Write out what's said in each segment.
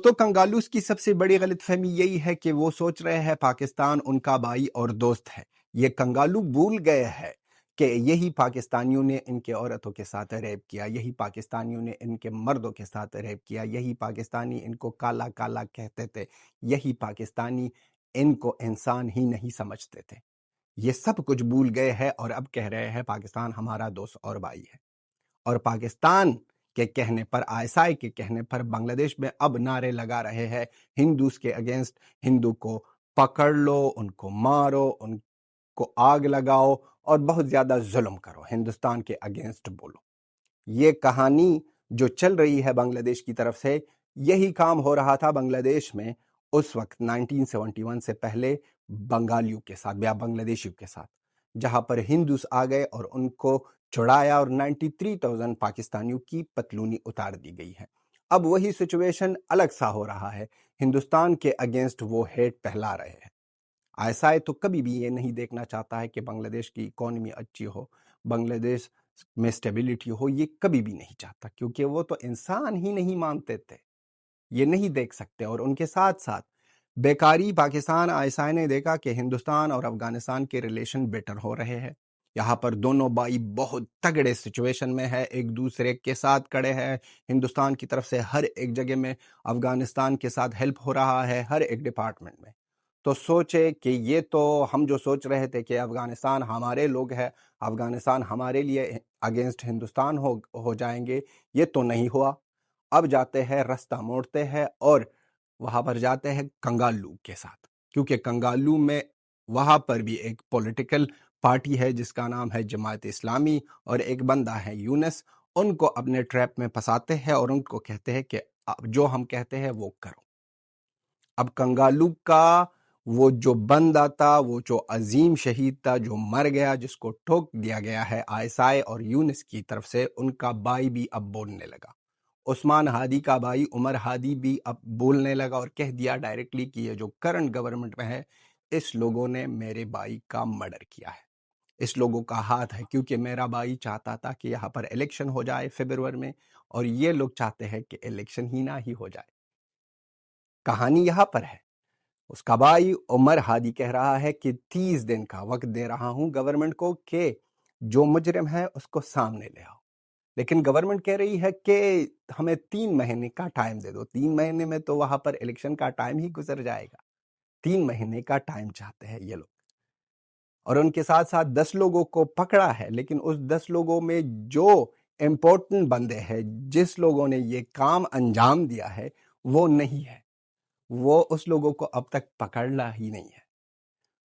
دوستو، کنگالوس کی سب سے بڑی غلط فہمی یہی ہے کہ وہ سوچ رہے ہیں پاکستان ان کا بھائی اور دوست ہے۔ یہ کنگالو بھول گئے ہیں کہ یہی پاکستانیوں نے ان کے عورتوں کے ساتھ ریپ کیا، یہی پاکستانیوں نے ان کے مردوں کے ساتھ ریپ کیا، یہی پاکستانی ان کو کالا کالا کہتے تھے، یہی پاکستانی ان کو انسان ہی نہیں سمجھتے تھے۔ یہ سب کچھ بھول گئے ہیں اور اب کہہ رہے ہیں پاکستان ہمارا دوست اور بھائی ہے۔ اور پاکستان کے کہنے پر، ISI کے کہنے پر بنگلہ دیش میں اب نعرے لگا رہے ہیں ہندوز کے اگینسٹ، ہندو کو پکڑ لو، ان کو مارو، ان کو آگ لگاؤ اور بہت زیادہ ظلم کرو، ہندوستان کے اگینسٹ بولو۔ یہ کہانی جو چل رہی ہے بنگلہ دیش کی طرف سے، یہی کام ہو رہا تھا بنگلہ دیش میں اس وقت 1971 سے پہلے بنگالیوں کے ساتھ یا بنگلہ دیشیوں کے ساتھ، جہاں پر ہندوز آ گئے اور ان کو چھڑایا اور 93,000 پاکستانیوں کی پتلونی اتار دی گئی ہے۔ اب وہی سچویشن الگ سا ہو رہا ہے، ہندوستان کے اگینسٹ وہ ہیٹ پھیلا رہے ہیں۔ ISI تو کبھی بھی یہ نہیں دیکھنا چاہتا ہے کہ بنگلہ دیش کی اکانومی اچھی ہو، بنگلہ دیش میں سٹیبلٹی ہو، یہ کبھی بھی نہیں چاہتا، کیونکہ وہ تو انسان ہی نہیں مانتے تھے، یہ نہیں دیکھ سکتے۔ اور ان کے ساتھ ساتھ بیکاری پاکستان ISI نے دیکھا کہ ہندوستان اور افغانستان کے ریلیشن بیٹر ہو رہے ہیں، یہاں پر دونوں بھائی بہت تگڑے سچویشن میں ہے، ایک دوسرے کے ساتھ کڑے ہیں، ہندوستان کی طرف سے ہر ایک جگہ میں افغانستان کے ساتھ ہیلپ ہو رہا ہے، ہر ایک ڈپارٹمنٹ میں۔ تو سوچے کہ یہ تو ہم جو سوچ رہے تھے کہ افغانستان ہمارے لوگ ہیں، افغانستان ہمارے لیے اگینسٹ ہندوستان ہو جائیں گے، یہ تو نہیں ہوا۔ اب جاتے ہیں، رستہ موڑتے ہیں اور وہاں پر جاتے ہیں کنگالو کے ساتھ، کیونکہ کنگالو میں وہاں پر بھی ایک پولیٹیکل پارٹی ہے جس کا نام ہے جماعت اسلامی، اور ایک بندہ ہے یونس، ان کو اپنے ٹریپ میں پھنساتے ہیں اور ان کو کہتے ہیں کہ جو ہم کہتے ہیں وہ کرو۔ اب کنگالو کا وہ جو بندہ تھا، وہ جو عظیم شہید تھا جو مر گیا، جس کو ٹھوک دیا گیا ہے ISI اور یونس کی طرف سے، ان کا بھائی بھی اب بولنے لگا۔ عثمان ہادی کا بھائی عمر ہادی بھی اب بولنے لگا اور کہہ دیا ڈائریکٹلی کہ یہ جو کرنٹ گورنمنٹ میں ہے، اس لوگوں نے میرے بھائی کا مرڈر کیا ہے، اس لوگوں کا ہاتھ ہے، کیونکہ میرا بھائی چاہتا تھا کہ یہاں پر الیکشن ہو جائے فروری میں، اور یہ لوگ چاہتے ہیں کہ الیکشن ہی نہ ہی ہو جائے۔ کہانی یہاں پر ہے، اس کا بھائی عمر ہادی کہہ رہا ہے کہ 30 دن کا وقت دے رہا ہوں گورنمنٹ کو کہ جو مجرم ہے اس کو سامنے لے آؤ، لیکن گورنمنٹ کہہ رہی ہے کہ ہمیں 3 مہینے کا ٹائم دے دو۔ 3 مہینے میں تو وہاں پر الیکشن کا ٹائم ہی گزر جائے گا، 3 مہینے کا ٹائم چاہتے ہیں یہ لوگ۔ اور ان کے ساتھ ساتھ 10 لوگوں کو پکڑا ہے، لیکن اس 10 لوگوں میں جو امپورٹنٹ بندے ہیں، جس لوگوں نے یہ کام انجام دیا ہے، وہ نہیں ہے، وہ اس لوگوں کو اب تک پکڑنا ہی نہیں ہے۔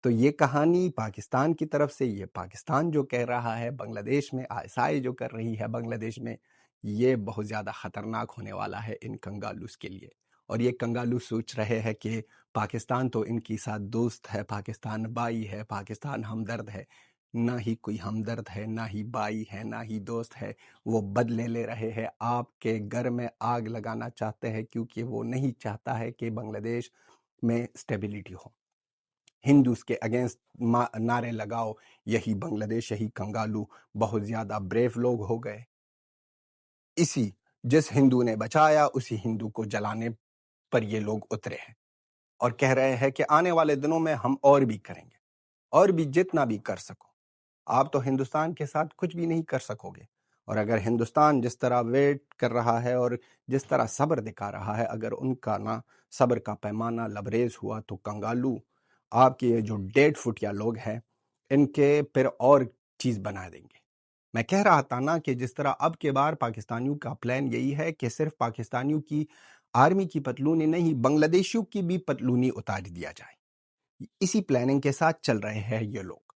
تو یہ کہانی پاکستان کی طرف سے، یہ پاکستان جو کہہ رہا ہے بنگلہ دیش میں، ISI جو کر رہی ہے بنگلہ دیش میں، یہ بہت زیادہ خطرناک ہونے والا ہے ان کنگالوز کے لیے۔ اور یہ کنگالو سوچ رہے ہیں کہ پاکستان تو ان کی ساتھ دوست ہے، پاکستان بھائی ہے، پاکستان ہمدرد ہے۔ نہ ہی کوئی ہمدرد ہے، نہ ہی بھائی ہے، نہ ہی دوست ہے۔ وہ بدلے لے رہے ہیں، آپ کے گھر میں آگ لگانا چاہتے ہیں، کیونکہ وہ نہیں چاہتا ہے کہ بنگلہ دیش میں سٹیبلٹی ہو۔ ہندوز کے اگینسٹ نعرے لگاؤ، یہی بنگلہ دیش، یہی کنگالو بہت زیادہ بریو لوگ ہو گئے۔ جس ہندو نے بچایا، اسی ہندو کو جلانے پر یہ لوگ اترے ہیں اور کہہ رہے ہیں کہ آنے والے دنوں میں ہم اور بھی کریں گے، اور بھی جتنا بھی کر سکو۔ آپ تو ہندوستان کے ساتھ کچھ بھی نہیں کر سکو گے، اور اگر ہندوستان جس طرح ویٹ کر رہا ہے اور جس طرح صبر دکھا رہا ہے، اگر ان کا نہ صبر کا پیمانہ لبریز ہوا تو کنگالو، آپ کے یہ جو 1.5 فٹیا لوگ ہیں، ان کے پھر اور چیز بنا دیں گے۔ میں کہہ رہا تھا نا کہ جس طرح اب کے بار پاکستانیوں کا پلان یہی ہے کہ صرف پاکستانیوں کی آرمی کی پتلونی نہیں، بنگلہ دیشیوں کی بھی پتلونی اتار دیا جائے، اسی پلاننگ کے ساتھ چل رہے ہیں یہ لوگ۔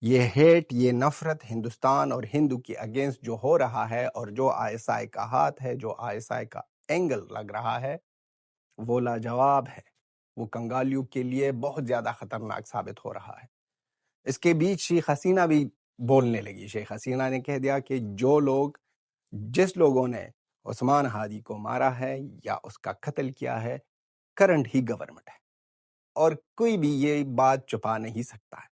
یہ ہیٹ، یہ نفرت ہندوستان اور ہندو کے اگینسٹ جو ہو رہا ہے، اور جو ISI کا ہاتھ ہے، جو ISI کا اینگل لگ رہا ہے، وہ لاجواب ہے، وہ کنگالیوں کے لیے بہت زیادہ خطرناک ثابت ہو رہا ہے۔ اس کے بیچ شیخ حسینہ بھی بولنے لگی۔ شیخ حسینہ نے کہہ دیا کہ جس لوگوں نے عثمان ہادی کو مارا ہے یا اس کا قتل کیا ہے، کرنٹ ہی گورنمنٹ ہے، اور کوئی بھی یہ بات چھپا نہیں سکتا ہے۔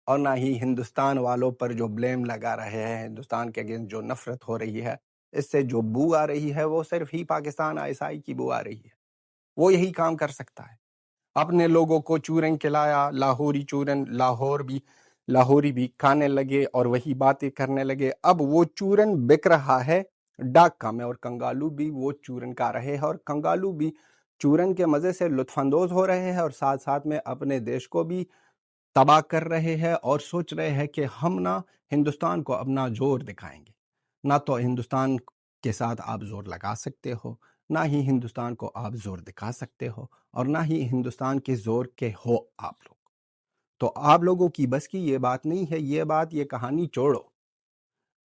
اور نہ ہی ہندوستان والوں پر جو بلیم لگا رہے ہیں، ہندوستان کے اگینسٹ جو نفرت ہو رہی ہے، اس سے جو بو آ رہی ہے، وہ صرف ہی پاکستان ISI کی بو آ رہی ہے۔ وہ یہی کام کر سکتا ہے. اپنے لوگوں کو چورن کھلایا، لاہوری چورن، لاہوری بھی کھانے لگے اور وہی باتیں کرنے لگے. اب وہ چورن بک رہا ہے ڈاکہ میں، اور کنگالو بھی وہ چورن کھا رہے ہیں، اور کنگالو بھی چورن کے مزے سے لطف اندوز ہو رہے ہیں، اور ساتھ ساتھ میں اپنے دیش کو بھی تباہ کر رہے ہیں، اور سوچ رہے ہیں کہ ہم نہ ہندوستان کو اپنا زور دکھائیں گے. نہ تو ہندوستان کے ساتھ آپ زور لگا سکتے ہو، نہ ہی ہندوستان کو آپ زور دکھا سکتے ہو، اور نہ ہی ہندوستان کے زور کے ہو آپ لوگ. تو آپ لوگوں کی بس کی یہ بات نہیں ہے. یہ کہانی چھوڑو.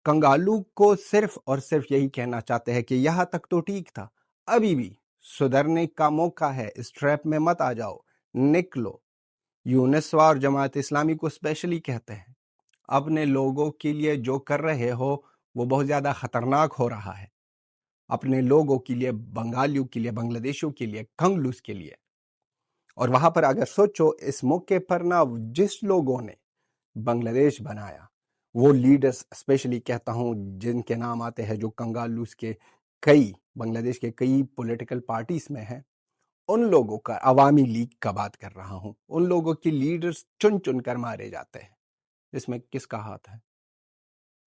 کنگالو کو صرف اور صرف یہی کہنا چاہتے ہیں کہ یہاں تک تو ٹھیک تھا، ابھی بھی سدھرنے کا موقع ہے. اس ٹریپ میں مت آ جاؤ، نکلو. یونسوا اور جماعت اسلامی کو اسپیشلی کہتے ہیں، اپنے لوگوں کے لیے جو کر رہے ہو وہ بہت زیادہ خطرناک ہو رہا ہے. اپنے لوگوں کے لیے، بنگالیوں کے لیے، بنگلہ دیشوں کے لیے، کنگلوز کے لیے. اور وہاں پر اگر سوچو اس موقع پر نا، جس لوگوں نے بنگلہ دیش بنایا، وہ لیڈرز اسپیشلی کہتا ہوں جن کے نام آتے ہیں، جو کنگالوز کے بنگلہ دیش کے کئی پولیٹیکل پارٹیز میں ہیں، ان لوگوں کا، عوامی لیگ کا بات کر رہا ہوں، ان لوگوں کی لیڈرز چن چن کر مارے جاتے ہیں. اس میں کس کا ہاتھ ہے؟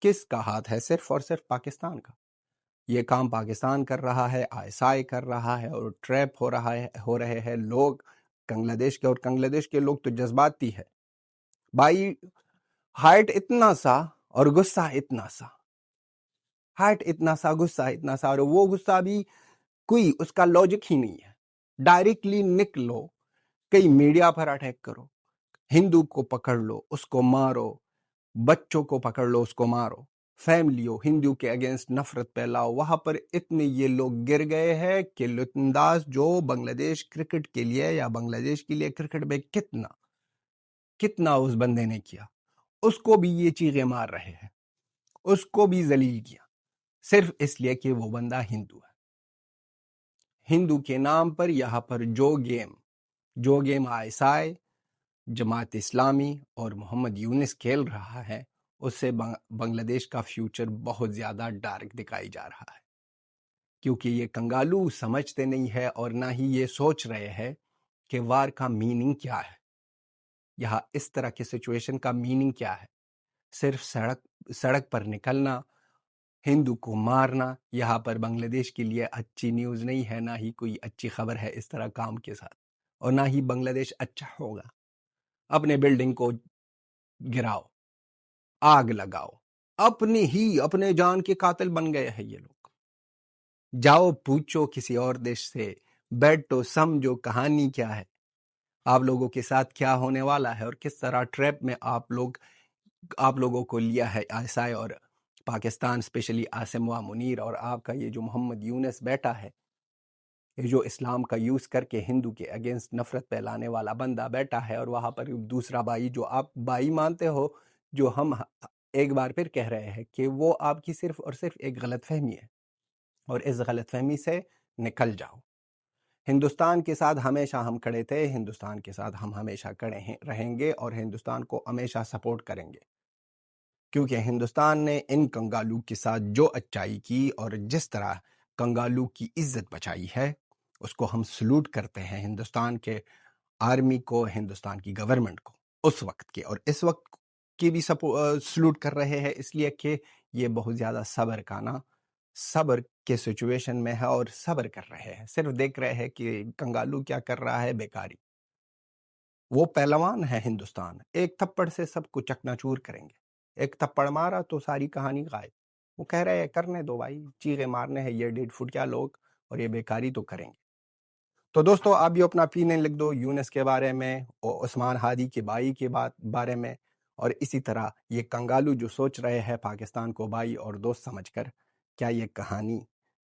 کس کا ہاتھ ہے؟ صرف اور صرف پاکستان کا. یہ کام پاکستان کر رہا ہے، ISI کر رہا ہے، اور ٹریپ ہو رہے ہیں لوگ بنگلہ دیش کے. اور بنگلہ دیش کے لوگ تو جذباتی ہے بھائی. ہائٹ اتنا سا اور غصہ اتنا سا، ہائٹ اتنا سا، غصہ اتنا سا، اور وہ غصہ بھی کوئی اس کا لاجک ہی نہیں ہے. ڈائریکٹلی نکلو، کئی میڈیا پر اٹیک کرو، ہندو کو پکڑ لو اس کو مارو، بچوں کو پکڑ لو اس کو مارو، فیملیوں ہندو کے اگینسٹ نفرت پھیلاؤ. وہاں پر اتنے یہ لوگ گر گئے ہیں کہ لطف انداز جو بنگلہ دیش کرکٹ کے لیے یا بنگلہ دیش کے لیے کرکٹ میں کتنا اس بندے نے کیا، اس کو بھی یہ چیخیں مار رہے ہیں، اس کو بھی ذلیل کیا، صرف اس لیے کہ وہ بندہ ہندو ہے. ہندو کے نام پر یہاں پر جو گیم ISI، جماعت اسلامی اور محمد یونس کھیل رہا ہے، اس سے بنگلہ دیش کا فیوچر بہت زیادہ ڈارک دکھائی جا رہا ہے. کیونکہ یہ کنگالو سمجھتے نہیں ہے، اور نہ ہی یہ سوچ رہے ہیں کہ وار کا میننگ کیا ہے. یہاں اس طرح کے سچویشن کا میننگ کیا ہے؟ صرف سڑک پر نکلنا، ہندو کو مارنا. یہاں پر بنگلہ دیش کے لیے اچھی نیوز نہیں ہے، نہ ہی کوئی اچھی خبر ہے اس طرح کام کے ساتھ، اور نہ ہی بنگلہ دیش اچھا ہوگا. اپنے بلڈنگ کو گراؤ، آگ لگاؤ، اپنے جان کے قاتل بن گئے ہیں یہ لوگ. جاؤ پوچھو کسی اور دیش سے، بیٹھو سمجھو کہانی کیا ہے، آپ لوگوں کے ساتھ کیا ہونے والا ہے، اور کس طرح ٹریپ میں آپ لوگوں کو لیا ہے ISI اور پاکستان، اسپیشلی عاصم و منیر، اور آپ کا یہ جو محمد یونس بیٹا ہے، یہ جو اسلام کا یوز کر کے ہندو کے اگینسٹ نفرت پھیلانے والا بندہ بیٹا ہے. اور وہاں پر دوسرا بھائی جو آپ بھائی مانتے ہو، جو ہم ایک بار پھر کہہ رہے ہیں کہ وہ آپ کی صرف اور صرف ایک غلط فہمی ہے، اور اس غلط فہمی سے نکل جاؤ. ہندوستان کے ساتھ ہمیشہ ہم کھڑے تھے، ہندوستان کے ساتھ ہم ہمیشہ کھڑے رہیں گے، اور ہندوستان کو ہمیشہ سپورٹ کریں گے. کیونکہ ہندوستان نے ان کنگالو کے ساتھ جو اچائی کی، اور جس طرح کنگالو کی عزت بچائی ہے، اس کو ہم سلوٹ کرتے ہیں. ہندوستان کے آرمی کو، ہندوستان کی گورنمنٹ کو، اس وقت کے اور اس وقت کی بھی سلوٹ کر رہے ہیں، اس لیے کہ یہ بہت زیادہ صبر کے سچویشن میں ہے، اور صبر کر رہے ہیں. صرف دیکھ رہے ہیں کہ کنگالو کیا کر رہا ہے، بیکاری. وہ پہلوان ہے ہندوستان، ایک تھپڑ سے سب کو چکنا چور کریں گے. ایک تھپڑ مارا تو ساری کہانی غائب. وہ کہہ رہے ہیں کرنے دو بھائی، چیخے مارنے ہیں یہ 1.5 فٹ کیا لوگ، اور یہ بیکاری تو کریں گے. تو دوستو آپ بھی اپنا opinion لکھ دو یونس کے بارے میں، اور عثمان ہادی کے بھائی کے بارے میں، اور اسی طرح یہ کنگالو جو سوچ رہے ہیں پاکستان کو بھائی اور دوست سمجھ کر، کیا یہ کہانی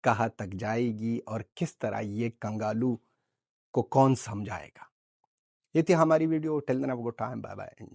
کہاں تک جائے گی، اور کس طرح یہ کنگالو کو کون سمجھائے گا. یہ تھی ہماری video. Till then have a good time. Bye bye.